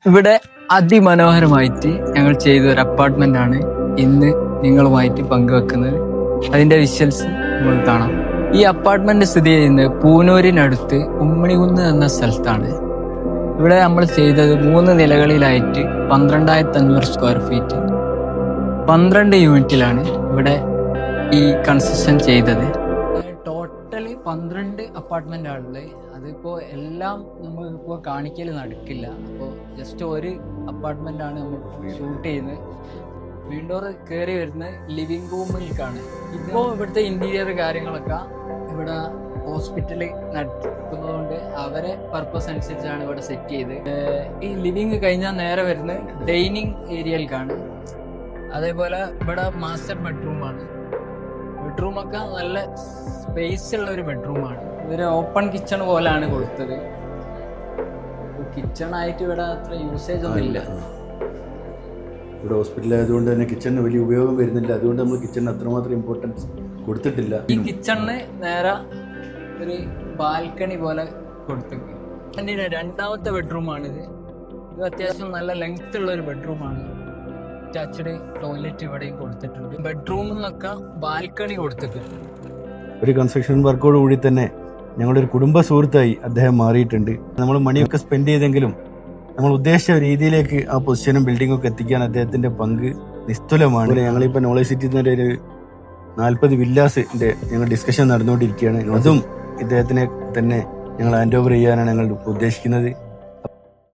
ഇവിടെ അതിമനോഹരമായിട്ട് ഞങ്ങൾ ചെയ്ത ഒരു അപ്പാർട്ട്മെന്റ് ആണ് ഇന്ന് നിങ്ങളുമായിട്ട് പങ്കുവെക്കുന്നത്. അതിന്റെ വിഷ്വൽസ് നമ്മൾ കാണാം. ഈ അപ്പാർട്ട്മെന്റ് സ്ഥിതി ചെയ്യുന്നത് പൂനൂരിനടുത്ത് ഉമ്മണികുന്ന് എന്ന സ്ഥലത്താണ്. ഇവിടെ നമ്മൾ ചെയ്തത് 3 നിലകളിലായിട്ട് 12,500 സ്ക്വയർ ഫീറ്റ് 12 യൂണിറ്റിലാണ് ഇവിടെ ഈ കൺസ്ട്രക്ഷൻ ചെയ്തത്. ടോട്ടല് 12 അപ്പാർട്ട്മെന്റ് ആണുള്ളത്. അതിപ്പോ എല്ലാം നമുക്കിപ്പോൾ കാണിക്കൽ നടക്കില്ല. അപ്പോൾ ജസ്റ്റ് ഒരു അപ്പാർട്ട്മെന്റ് ആണ് നമ്മൾ ഷൂട്ട് ചെയ്യുന്നത്. വീണ്ടോർ കയറി വരുന്ന ലിവിംഗ് റൂമിലേക്കാണ്. ഇപ്പോൾ ഇവിടുത്തെ ഇന്റീരിയർ കാര്യങ്ങളൊക്കെ ഇവിടെ ഹോസ്പിറ്റലിൽ നടക്കുന്നതുകൊണ്ട് അവരെ പർപ്പസ് അനുസരിച്ചാണ് ഇവിടെ സെറ്റ് ചെയ്ത്. ഈ ലിവിംഗ് കഴിഞ്ഞാൽ നേരെ വരുന്നത് ഡൈനിങ് ഏരിയയിലേക്കാണ്. അതേപോലെ ഇവിടെ മാസ്റ്റർ ബെഡ്റൂമാണ്. ബെഡ്റൂമൊക്കെ നല്ല സ്പേസ് ഉള്ള ഒരു ബെഡ്റൂമാണ്. ഇതൊരു ഓപ്പൺ കിച്ചൺ പോലെയാണ് കൊടുത്തത്. കിച്ചൺ ആയിട്ട് ഇവിടെ അത്ര യൂസേജ് ഒന്നും ഇല്ല. ഇവിടെ ഹോസ്പിറ്റൽ ആയതുകൊണ്ട് തന്നെ കിച്ചണിന് വലിയ ഉപയോഗം വരുന്നില്ല. അതുകൊണ്ട് നമ്മൾ കിച്ചണിന് അത്രമാത്രം ഇമ്പോർട്ടൻസ് കൊടുത്തിട്ടില്ല. ഈ കിച്ചണിന് നേരെ ഒരു ബാൽക്കണി പോലെ കൊടുത്തേക്ക്. അതിൻ്റെ 2ാമത്തെ ബെഡ്റൂമാണിത്. ഇത് അത്യാവശ്യം നല്ല ലെങ്ത് ഉള്ള ഒരു ബെഡ്റൂമാണ്. അറ്റാച്ച്ഡ് ടോയ്ലറ്റ് ഇവിടെയും കൊടുത്തിട്ടുണ്ട്. ബെഡ്റൂമിൽ നിന്നൊക്കെ ബാൽക്കണി കൊടുത്തിട്ട് ഒരു കൺസ്ട്രക്ഷൻ വർക്കോട് കൂടി തന്നെ ഞങ്ങളുടെ ഒരു കുടുംബ സുഹൃത്തായി അദ്ദേഹം മാറിയിട്ടുണ്ട്. നമ്മൾ മണിയൊക്കെ സ്പെൻഡ് ചെയ്തെങ്കിലും നമ്മൾ ഉദ്ദേശിച്ച രീതിയിലേക്ക് ആ പൊസിഷനും ബിൽഡിംഗും ഒക്കെ എത്തിക്കാൻ അദ്ദേഹത്തിന്റെ പങ്ക് നിസ്തുലമാണ്. ഞങ്ങളിപ്പോൾ നോളജ് സിറ്റിയിൽ ഒരു 40 വില്ലാസിന്റെ ഞങ്ങൾ ഡിസ്കഷൻ നടന്നുകൊണ്ടിരിക്കുകയാണ്. അതും ഇദ്ദേഹത്തിനെ തന്നെ ഞങ്ങൾ ഹാൻഡ് ഓവർ ചെയ്യാനാണ് ഞങ്ങൾ ഉദ്ദേശിക്കുന്നത്.